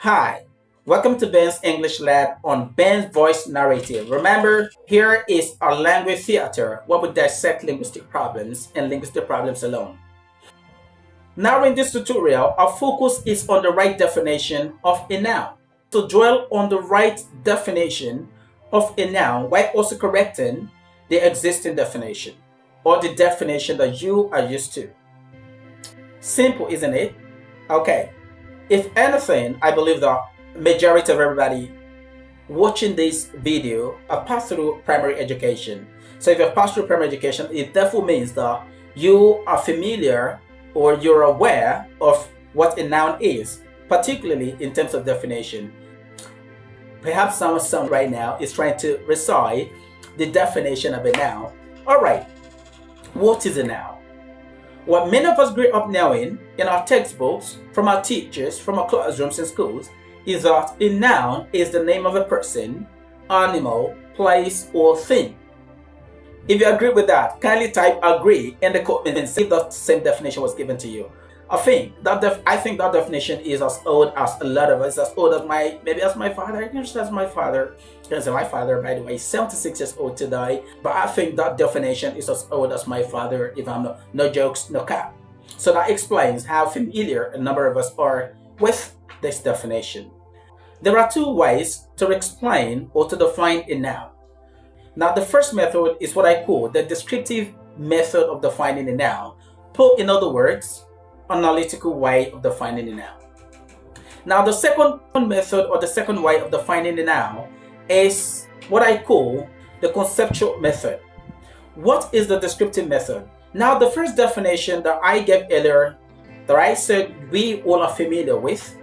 Hi, welcome to Ben's English Lab on Ben's Voice Narrative. Remember, here is our language theater where we dissect linguistic problems and linguistic problems alone. Now in this tutorial, our focus is on the right definition of a noun. To dwell on the right definition of a noun while also correcting the existing definition or the definition that you are used to. Simple, isn't it? Okay. If anything, I believe the majority of everybody watching this video have passed through primary education. So if you've passed through primary education, it therefore means that you are familiar or you're aware of what a noun is, particularly in terms of definition. Perhaps someone right now is trying to recite the definition of a noun. All right, what is a noun? What many of us grew up knowing in our textbooks, from our teachers, from our classrooms and schools, is that a noun is the name of a person, animal, place, or thing. If you agree with that, kindly type agree in the comment and see if the same definition was given to you. I think that definition is as old as a lot of us, as old as my father. As my father, by the way, is 76 years old today. But I think that definition is as old as my father. If I'm no jokes, no cap. So that explains how familiar a number of us are with this definition. There are two ways to explain or to define a noun. Now, the first method is what I call the descriptive method of defining a noun. Put in other words, analytical way of defining a noun. Now, the second method or the second way of defining a noun is what I call the conceptual method. What is the descriptive method? Now, the first definition that I gave earlier, that I said we all are familiar with,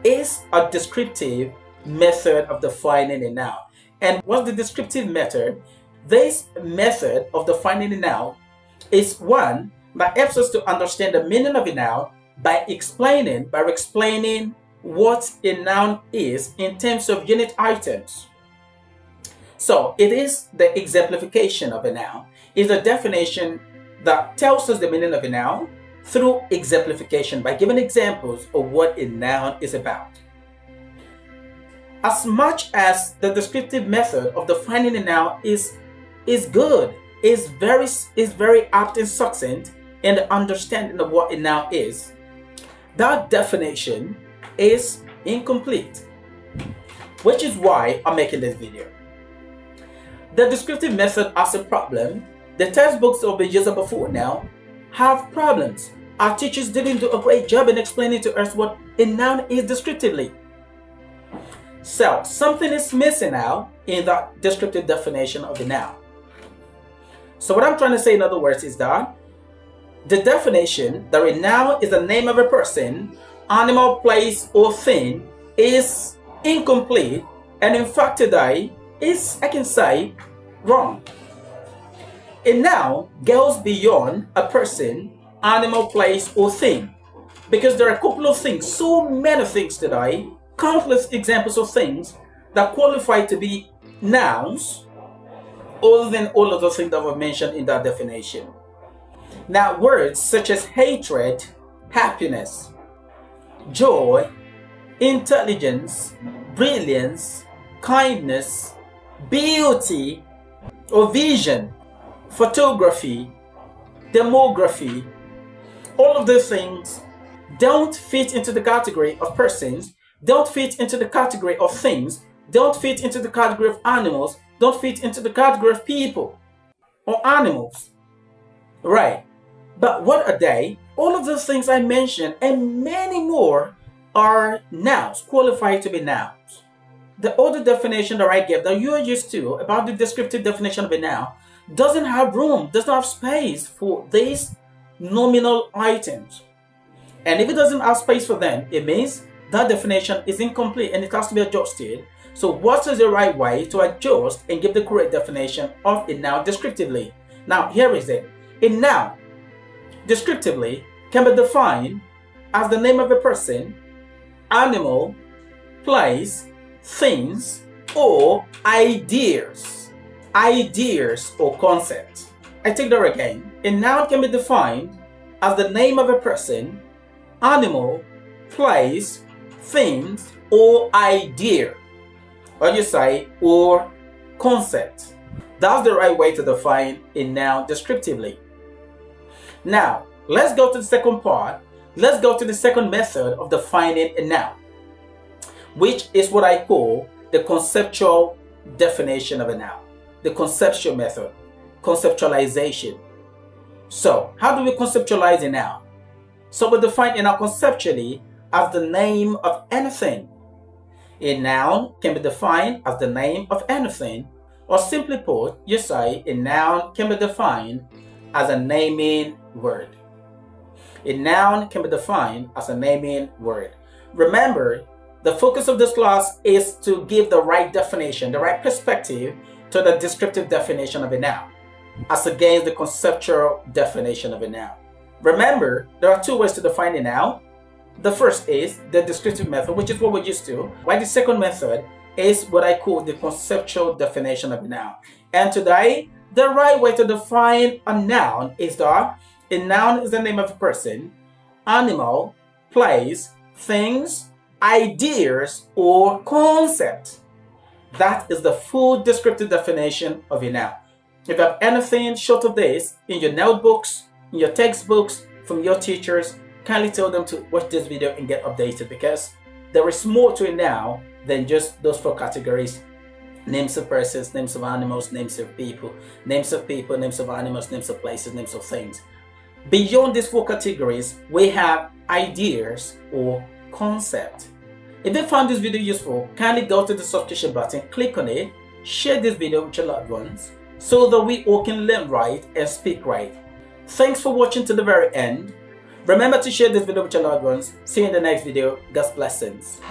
is a descriptive method of defining a noun. And what's the descriptive method? This method of defining a noun is one that helps us to understand the meaning of a noun by explaining what a noun is in terms of unit items. So it is the exemplification of a noun. It's a definition that tells us the meaning of a noun through exemplification by giving examples of what a noun is about. As much as the descriptive method of defining a noun is good, is very apt and succinct in the understanding of what a noun is, that definition is incomplete, which is why I'm making this video. The descriptive method has a problem. The textbooks that have been used before now have problems. Our teachers didn't do a great job in explaining to us what a noun is descriptively. So something is missing now in that descriptive definition of the noun. So what I'm trying to say in other words is that the definition that a noun is the name of a person, animal, place, or thing is incomplete, and in fact today is, I can say, wrong. A noun goes beyond a person, animal, place, or thing, because there are a couple of things, so many things today, countless examples of things that qualify to be nouns other than all of the things that were mentioned in that definition. Now, words such as hatred, happiness, joy, intelligence, brilliance, kindness, beauty, or vision, photography, demography, all of those things don't fit into the category of persons, don't fit into the category of things, don't fit into the category of animals, don't fit into the category of people or animals. Right. But what are they? All of those things I mentioned and many more are nouns, qualified to be nouns. The other definition that I gave that you are used to about the descriptive definition of a noun doesn't have room, doesn't have space for these nominal items. And if it doesn't have space for them, it means that definition is incomplete and it has to be adjusted. So what is the right way to adjust and give the correct definition of a noun descriptively? Now, here is it. A noun descriptively can be defined as the name of a person, animal, place, things, or ideas. Ideas or concepts. I take that again. A noun can be defined as the name of a person, animal, place, things, or idea, or you say or concept. That's the right way to define a noun descriptively. Now, let's go to the second part. Let's go to the second method of defining a noun, which is what I call the conceptual definition of a noun. The conceptual method, conceptualization. So, how do we conceptualize a noun? So, we define a noun conceptually as the name of anything. A noun can be defined as the name of anything, or simply put, you say a noun can be defined as a naming word. A noun can be defined as a naming word. Remember, the focus of this class is to give the right definition, the right perspective to the descriptive definition of a noun, as against the conceptual definition of a noun. Remember, there are two ways to define a noun. The first is the descriptive method, which is what we're used to, while the second method is what I call the conceptual definition of a noun. And today, the right way to define a noun is that a noun is the name of a person, animal, place, things, ideas, or concept. That is the full descriptive definition of a noun. If you have anything short of this in your notebooks, in your textbooks, from your teachers, kindly tell them to watch this video and get updated, because there is more to it now than just those four categories: names of persons, names of animals, names of people, names of animals, names of places, names of things. Beyond these four categories, we have ideas or concept. If you found this video useful, kindly go to the subscription button, click on it, share this video with your loved ones so that we all can learn right and speak right. Thanks for watching to the very end. Remember to share this video with your loved ones. See you in the next video. God's blessings.